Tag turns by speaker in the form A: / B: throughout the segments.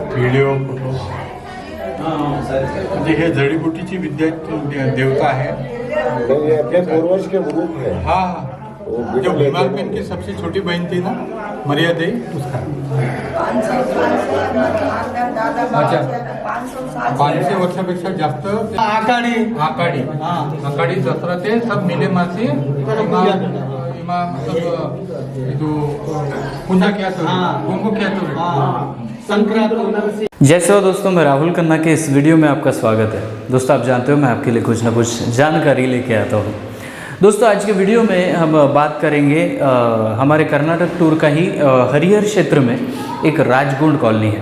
A: Video photo देखिए, जड़ी बूटीची विद्या देवता है।
B: ये अपने पूर्वज के रूप है।
A: हाँ, जो भीमाल बहन की सबसे छोटी बहन थी ना, मर्यादा, उसका 500 वर्षापेक्षा जास्त आकाडी दसरा ते सब मिले मासी
C: जैसे हो दोस्तों, मैं राहुल खन्ना के इस वीडियो में आपका स्वागत है। दोस्तों, आप जानते हो मैं आपके लिए कुछ ना कुछ जानकारी लेके आता हूँ। दोस्तों, आज के वीडियो में हम बात करेंगे हमारे कर्नाटक टूर का ही हरिहर क्षेत्र में एक राजगुंड कॉलोनी है।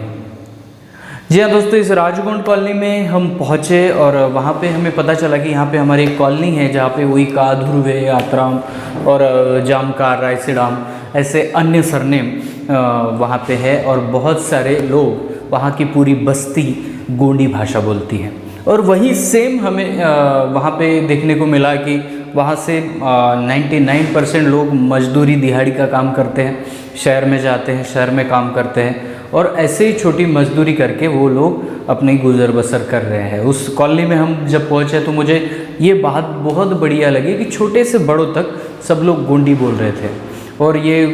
C: जी हाँ दोस्तों, इस राजगुंड कॉलोनी में हम पहुँचे और वहाँ पे हमें पता चला कि यहाँ पे हमारी एक कॉलोनी है जहाँ पे उइका, धुर्वे, यात्राम और जामकार, रायसीडाम ऐसे अन्य सरनेम वहाँ पे है और बहुत सारे लोग वहाँ की पूरी बस्ती गोंडी भाषा बोलती है। और वही सेम हमें वहाँ पे देखने को मिला कि वहाँ से 99% लोग मजदूरी दिहाड़ी का काम करते हैं, शहर में जाते हैं, शहर में काम करते हैं और ऐसे ही छोटी मजदूरी करके वो लोग अपनी गुजर बसर कर रहे हैं। उस कॉलोनी में हम जब पहुँचे तो मुझे ये बात बहुत बढ़िया लगी कि छोटे से बड़ों तक सब लोग गोंडी बोल रहे थे। और ये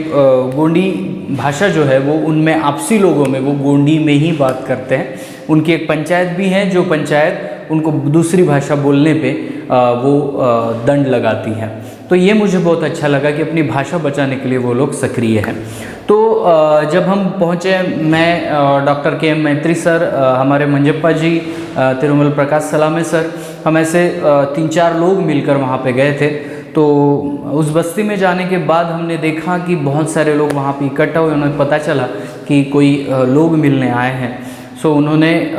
C: गोंडी भाषा जो है वो उनमें आपसी लोगों में वो गोंडी में ही बात करते हैं। उनकी एक पंचायत भी है जो पंचायत उनको दूसरी भाषा बोलने पे वो दंड लगाती है। तो ये मुझे बहुत अच्छा लगा कि अपनी भाषा बचाने के लिए वो लोग सक्रिय हैं। तो जब हम पहुँचे, मैं डॉक्टर के.एम. मैत्री सर, हमारे मंजप्पा जी, तिरुमल प्रकाश सलामे सर, हम ऐसे 3-4 लोग मिलकर वहाँ पे गए थे। तो उस बस्ती में जाने के बाद हमने देखा कि बहुत सारे लोग वहाँ पे इकट्ठा हुए। उन्हें पता चला कि कोई लोग मिलने आए हैं। सो उन्होंने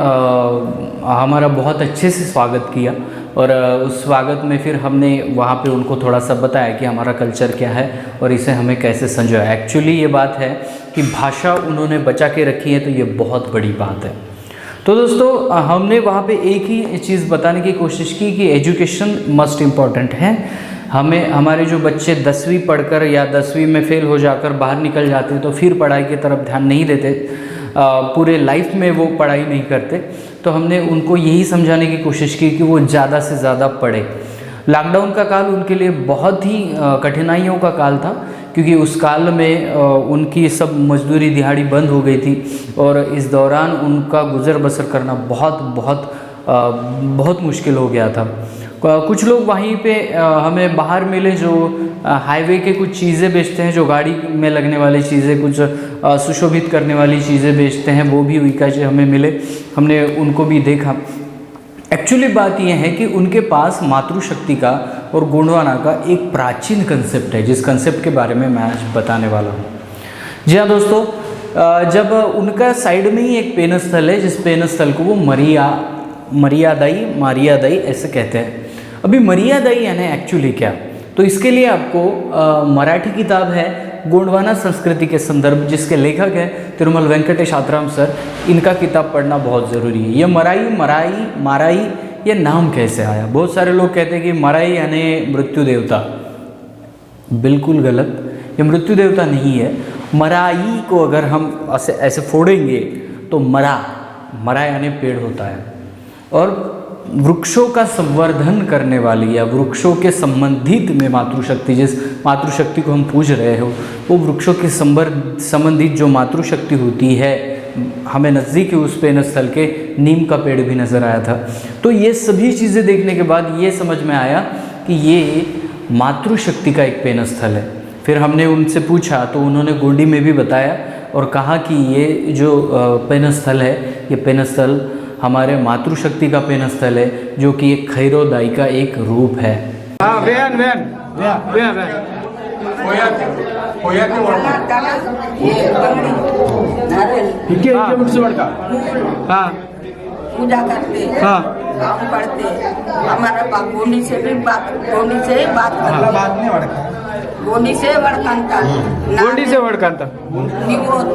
C: हमारा बहुत अच्छे से स्वागत किया और उस स्वागत में फिर हमने वहाँ पे उनको थोड़ा सा बताया कि हमारा कल्चर क्या है और इसे हमें कैसे संजोया। एक्चुअली ये बात है कि भाषा उन्होंने बचा के रखी है, तो ये बहुत बड़ी बात है। तो दोस्तों, हमने वहाँ पे एक ही चीज़ बताने की कोशिश की कि एजुकेशन मस्ट इम्पॉर्टेंट है। हमें हमारे जो बच्चे 10वीं पढ़कर या 10वीं में फ़ेल हो जाकर बाहर निकल जाते हैं तो फिर पढ़ाई की तरफ ध्यान नहीं देते, पूरे लाइफ में वो पढ़ाई नहीं करते। तो हमने उनको यही समझाने की कोशिश की कि वो ज़्यादा से ज़्यादा पढ़े। लॉकडाउन का काल उनके लिए बहुत ही कठिनाइयों का काल था, क्योंकि उस काल में उनकी सब मजदूरी दिहाड़ी बंद हो गई थी और इस दौरान उनका गुजर बसर करना बहुत मुश्किल हो गया था। कुछ लोग वहीं पे हमें बाहर मिले जो हाईवे के कुछ चीज़ें बेचते हैं, जो गाड़ी में लगने वाली चीज़ें, कुछ सुशोभित करने वाली चीज़ें बेचते हैं, वो भी उइका से हमें मिले। हमने उनको भी देखा। एक्चुअली बात यह है कि उनके पास मातृशक्ति का और गोंडवाना का एक प्राचीन कंसेप्ट है, जिस कंसेप्ट के बारे में मैं आज बताने वाला हूँ। जी हाँ दोस्तों, जब उनका साइड में ही एक पेन स्थल है, जिस पेन स्थल को वो मरियादाई ऐसे कहते हैं। अभी मरियादाई यानी एक्चुअली क्या, तो इसके लिए आपको मराठी किताब है गोंडवाना संस्कृति के संदर्भ, जिसके लेखक हैं तिरुमल वेंकटेश आत्राम सर, इनका किताब पढ़ना बहुत ज़रूरी है। ये माराई ये नाम कैसे आया? बहुत सारे लोग कहते हैं कि मराई यानी मृत्यु देवता। बिल्कुल गलत, ये मृत्यु देवता नहीं है। मराई को अगर हम ऐसे फोड़ेंगे तो मरा यानी पेड़ होता है। और वृक्षों का संवर्धन करने वाली या वृक्षों के संबंधित में मातृशक्ति, जिस मातृशक्ति को हम पूज रहे हो, वो वृक्षों के संबंधित जो मातृशक्ति होती है, हमें नज़दीक उस पेन स्थल के नीम का पेड़ भी नज़र आया था। तो ये सभी चीज़ें देखने के बाद ये समझ में आया कि ये मातृशक्ति का एक पेन स्थल है। फिर हमने उनसे पूछा तो उन्होंने गोंडी में भी बताया और कहा कि ये जो पेन स्थल है, ये पेन स्थल हमारे मातृशक्ति का पेन स्थल है, जो कि एक खैरोदाई का एक रूप है।
D: पूजा करते, काम पढ़ते, हमारा गोंडी से बात गोंडी से वड़कंता निवोत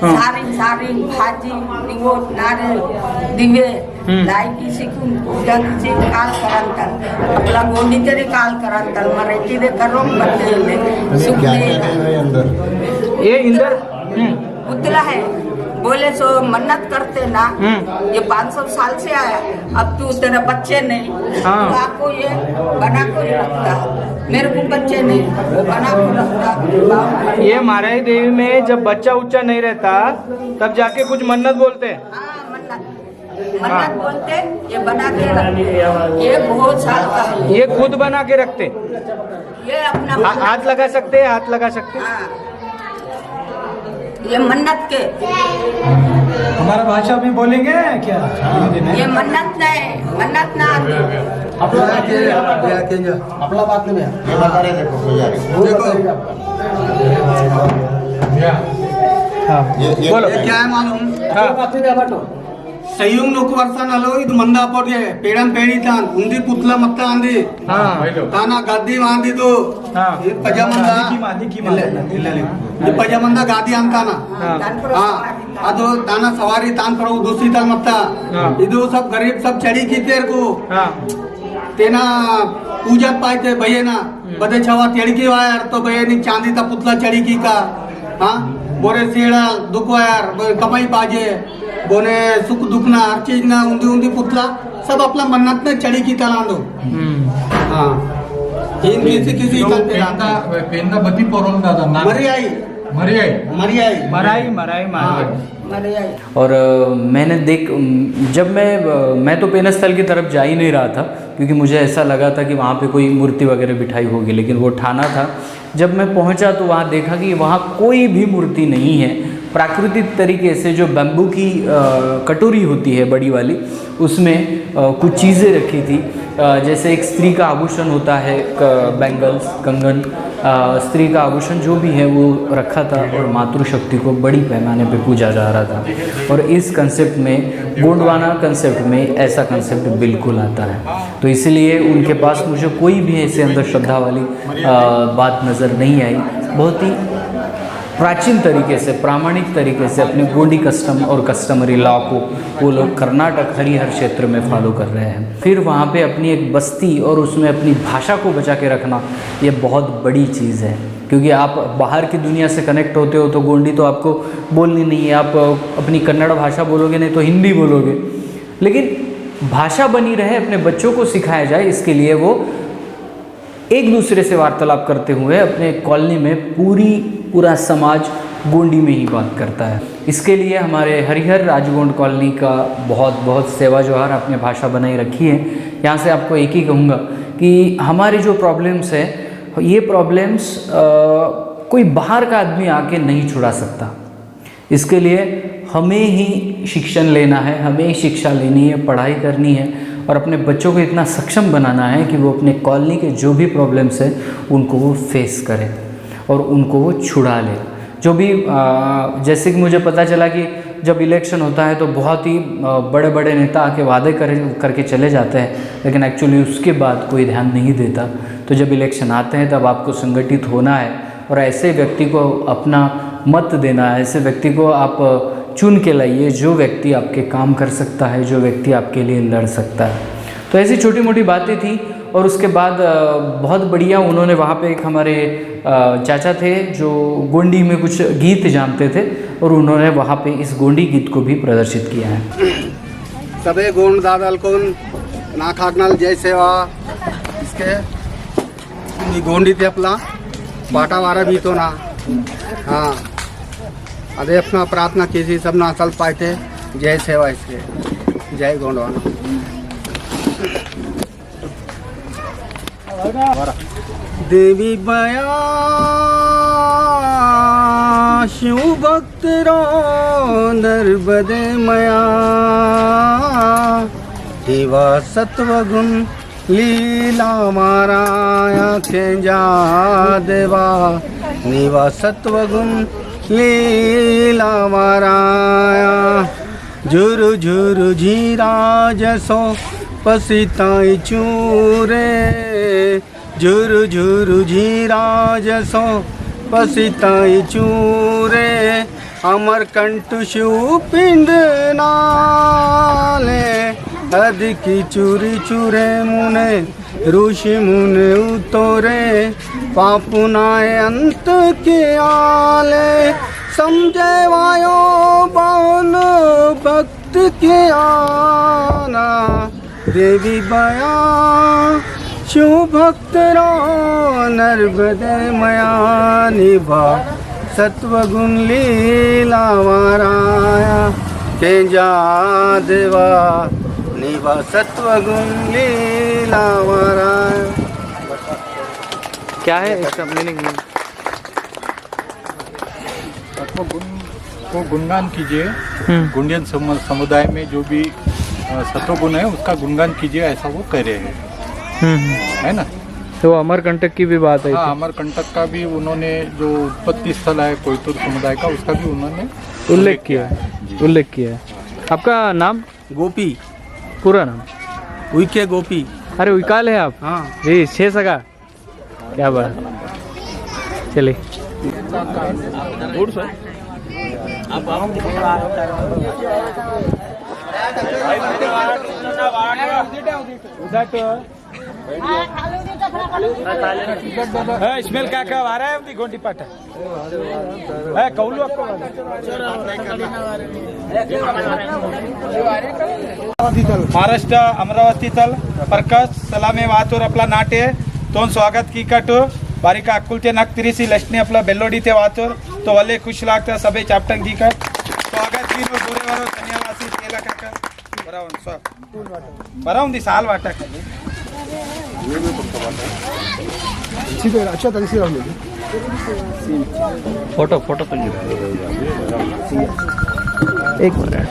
D: सारी सारी भाजी निवड नारळ दिवे लायकी शिकून उद्याची काल करांतल आपला गोंडी तरी काल करांतल मराठी दे करो बदले सुख दे
B: अंदर
C: ये इंदर
D: पुतला है बोले सो मन्नत करते ना ये 500 साल से आया अब तू तेरा बच्चे नहीं
C: हाँ।
D: तो आपको ये बना को ही रखता मेरे को बच्चे नहीं बना को रखता
C: ये माराई देवी में जब बच्चा उच्चा नहीं रहता तब जाके कुछ मन्नत बोलते हैं।
D: हाँ, मन्नत बोलते ये बना के रखते ये बहुत साल का है
C: ये खुद बना के रखते,
D: ये अपना
C: हाथ लगा सकते हैं, हाथ लगा सकते हैं।
D: हाँ, ये मन्नत के
E: हमारा भाषा भी बोलेंगे क्या?
D: ये मन्नत नहीं मन्नत ना
B: अपना बात नहीं है ये बता रहे देखो पुजारी
C: बोलो
E: क्या है मालूम संयुक्त लोक वर्षानालो ಇದು ಮಂದ ಅಪೋರ್ಗೆ ಪೇಡಂ ಪೇಡಿತಾನ್ ಉಂದಿ ಪುತ್ಲ ಮತ್ತ ಅಂದಿ ತಾನ ಗದ್ದಿ ಮಾಂದಿದು ಈ ಪಜಮಂದ ಇಲ್ಲ ಈ ಪಜಮಂದ ಗಾದಿ ಅಂತಾನ ಅದು ತಾನ ಸವಾರಿ ತಾನ್ ಕರೋ दूसरी तल मत्ता ಇದು सब गरीब सब चढ़ी की तेर को तेना पूजा पाते भैया बदे छवा तेड़की वायर तो भैया नी चांदी ता पुतला चढ़ी की का हाँ बोरे सेड़ा दुख वायर कमाई पाजे बोने सुख दुख ना हर चीज ना उंदी उंदी पुतला सब अपना मन्नत ने चढ़ी की तला दो हाँ किसी
A: पेंदा बती पोरोल दादा
E: मरी आई
C: और मैंने जब मैं तो पेन स्थल की तरफ जा ही नहीं रहा था क्योंकि मुझे ऐसा लगा था कि वहाँ पे कोई मूर्ति वगैरह बिठाई होगी, लेकिन वो ठाना था। जब मैं पहुँचा तो वहाँ देखा कि वहाँ कोई भी मूर्ति नहीं है। प्राकृतिक तरीके से जो बैम्बू की कटोरी होती है बड़ी वाली, उसमें कुछ चीज़ें रखी थी, जैसे एक स्त्री का आभूषण होता है, बैंगल्स, कंगन, स्त्री का आभूषण जो भी है वो रखा था और मातृशक्ति को बड़ी पैमाने पे पूजा जा रहा था। और इस कंसेप्ट में गोंडवाना कंसेप्ट में ऐसा कंसेप्ट बिल्कुल आता है, तो इसलिए उनके पास मुझे कोई भी ऐसे अंधश्रद्धा वाली बात नज़र नहीं आई। बहुत ही प्राचीन तरीके से, प्रामाणिक तरीके से अपने गोंडी कस्टम और कस्टमरी लॉ को वो लोग कर्नाटक हरिहर क्षेत्र में फॉलो कर रहे हैं। फिर वहाँ पे अपनी एक बस्ती और उसमें अपनी भाषा को बचा के रखना ये बहुत बड़ी चीज़ है, क्योंकि आप बाहर की दुनिया से कनेक्ट होते हो तो गोंडी तो आपको बोलनी नहीं है, आप अपनी कन्नड़ भाषा बोलोगे नहीं तो हिंदी बोलोगे, लेकिन भाषा बनी रहे, अपने बच्चों को सिखाया जाए, इसके लिए वो एक दूसरे से वार्तालाप करते हुए अपने कॉलोनी में पूरा समाज गोंडी में ही बात करता है। इसके लिए हमारे हरिहर राजगोंड कॉलोनी का बहुत बहुत सेवा जोहार, आपने भाषा बनाई रखी है। यहाँ से आपको एक ही कहूँगा कि हमारे जो प्रॉब्लम्स है, ये प्रॉब्लम्स कोई बाहर का आदमी आके नहीं छुड़ा सकता। इसके लिए हमें ही शिक्षण लेना है, हमें ही शिक्षा लेनी है, पढ़ाई करनी है और अपने बच्चों को इतना सक्षम बनाना है कि वो अपने कॉलोनी के जो भी प्रॉब्लम्स है उनको वो फेस करें और उनको वो छुड़ा ले। जो भी जैसे कि मुझे पता चला कि जब इलेक्शन होता है तो बहुत ही बड़े बड़े नेता आके वादे करके चले जाते हैं, लेकिन एक्चुअली उसके बाद कोई ध्यान नहीं देता। तो जब इलेक्शन आते हैं तब आपको संगठित होना है और ऐसे व्यक्ति को अपना मत देना है, ऐसे व्यक्ति को आप चुन के लाइए जो व्यक्ति आपके काम कर सकता है, जो व्यक्ति आपके लिए लड़ सकता है। तो ऐसी छोटी मोटी बातें थी। और उसके बाद बहुत बढ़िया उन्होंने वहाँ पे एक हमारे चाचा थे जो गोंडी में कुछ गीत जानते थे और उन्होंने वहाँ पे इस गोंडी गीत को भी प्रदर्शित किया है।
E: सबे गोंड दादल कोन नाखागनल जय सेवा इसके गोंडी थे अपना बाटा वारा भी तो ना हाँ अरे अपना प्रार्थना कीजिए सब ना चल पाए थे। जय सेवा इसके जय गोंडवाना। देवी बया शिव भक्त रो नर्मदे मया देवा सत्वगुण लीला मारा आँखें जा देवा निवा सत्वगुण लीला माराया झुरु झुरु झीरा जसो पसीताई चूरे झुरु झुरु झीरा जसो पसीताई चूरे अमरकंठ शिव पिंड नाले अधिकी चूरी चूरे मुने ऋषि मुने उतोरे पापुनाए अंत के आले समझे वायो बान भक्त के आना देवी बया शिव भक्त रो नर्मदे मया निभा सत्वगुण लीला वाराया के जा देवा निभा सत्वगुण लीला वाराया।
C: क्या है इसका मीनिंग?
A: को गुणगान कीजिए। गुंडियन समुदाय में जो भी सत्वगुण है उसका गुणगान कीजिए, ऐसा वो कह रहे हैं, है ना।
C: तो अमरकंटक की भी बात है।
A: हाँ, अमरकंटक का भी उन्होंने जो उत्पत्ति स्थल है कोयतुर समुदाय का, उसका भी उन्होंने
C: उल्लेख किया है। आपका नाम?
E: गोपी।
C: पूरा नाम?
E: उइके गोपी।
C: अरे उइकाल है आप?
E: हाँ
C: जी, 6 सगा। क्या बात। चलिए
F: स्मेल क्या क्या आ रहा है गोंडी पाट कौलू आपको महाराष्ट्र अमरावती तल परकस सलामे वातूर आपला नाटे तोन स्वागत की कट बारीका अक्कुलचे नाक तिरीसी लक्ष्मी आपला बेल्लोडी ते वातूर तो वल्ले खुश लागता सभे चापटन की कट स्वागत की गोरेवारो धन्यवासी केला काका बराऊन दी साल वाटा
B: अच्छा तरह से
C: फोटो एक मिनट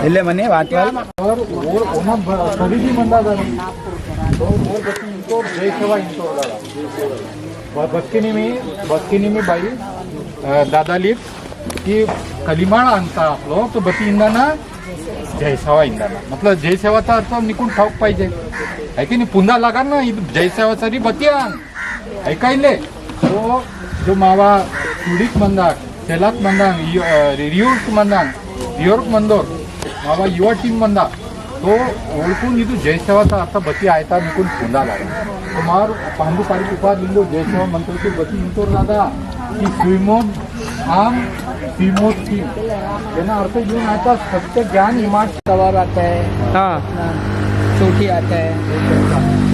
F: इल्ले मने वाटवाल
A: और खरीदी मंदा जय सेवा बत्किनी में बाई दादाली की कलिमाळ आणता आपलो तो बती इंदाना जय सेवा इंदाना मतलब जय सेवाचा अर्थ निकून ठाऊक पाहिजे है की नाही पुन्हा लागा ना जय सेवा सरी बती आण ऐकायले तो जो मावा सुडीक मंदाक सेलाक मंदाक रियोर्क मंदोर मावा युवा टीम मंदा तो ओळखून इदू जय सेवाचा अर्थ बती आयता निकून पुन्हा लागा कुमार पांडू पारी उपार लिंगो जय सेवा मंत्र की बती इंतोर दादा की सुईमोन आम सीमोस की तेना अर्थ घेऊन आता सत्य ज्ञान इमाट
F: सवार आता है
C: हाँ
F: चोटी आता है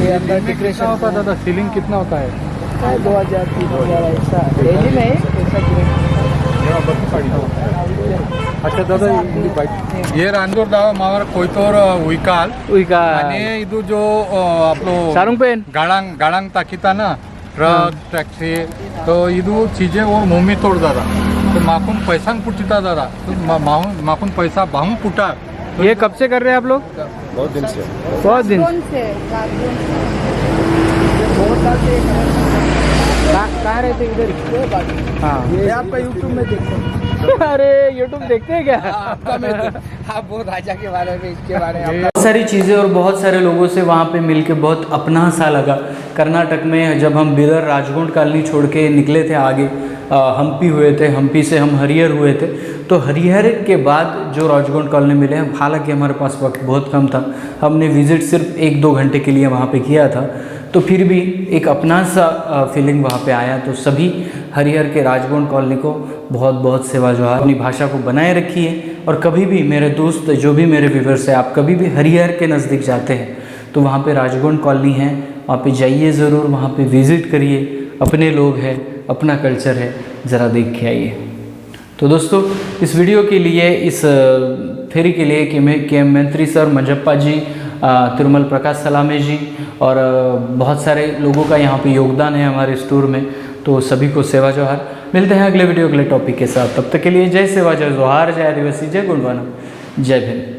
F: ये अंदर
A: कितना होता है दादा सीलिंग कितना होता है
F: 2000 3000 ऐसा डेली में
A: अच्छा दादा ये रांदूर दावा मावर कोयतोर उइकाल आणि इदू जो आपलो
C: सारुंग पेन
A: गाळांग ताकिता ना ट्रक टैक्सी तो इदू चीजें और मोमी तोड़ दादा तो माकून पैसा पुटिता दादा तो माकून पैसा बाहू पुटा
C: ये कब से कर रहे हैं आप लोग?
B: बहुत दिन से
F: कहाँ रहते इधर?
C: हाँ
F: ये आपका यूट्यूब में देखो।
C: अरे यूट्यूब देखते हैं क्या?
F: आप वो राजा के बारे में इसके बारे में
C: बहुत सारी चीज़ें और बहुत सारे लोगों से वहाँ पे मिलके बहुत अपना सा लगा। कर्नाटक में जब हम बिदर राजकोट कॉलोनी छोड़ के निकले थे आगे हम्पी हुए थे, हम्पी से हम हरिहर हुए थे, तो हरिहर के बाद जो राजकोट कॉलोनी मिले, हालांकि हमारे पास वक्त बहुत कम था, हमने विज़िट सिर्फ 1-2 घंटे के लिए वहाँ पे किया था, तो फिर भी एक अपना सा फीलिंग वहाँ पे आया। तो सभी हरिहर के राजकोट कॉलोनी को बहुत बहुत सेवा जोहार। अपनी भाषा को बनाए रखिए और कभी भी मेरे दोस्त जो भी मेरे व्यूअर्स हैं, आप कभी भी हरिहर के नज़दीक जाते हैं तो वहाँ पे राजकोट कॉलोनी है, वहाँ पे जाइए ज़रूर, वहाँ पे विज़िट करिए, अपने लोग हैं, अपना कल्चर है, ज़रा देख के आइए। तो दोस्तों इस वीडियो के लिए, इस फेरी के लिए के मंत्री सर मंजप्पा जी, तिरुमल प्रकाश सलामे जी और बहुत सारे लोगों का यहाँ पे योगदान है हमारे इस टूर में, तो सभी को सेवा जोहार। मिलते हैं अगले वीडियो अगले टॉपिक के साथ, तब तक के लिए जय सेवा, जय जोहार, जय आदिवासी, जय गुणवाना, जय भीम।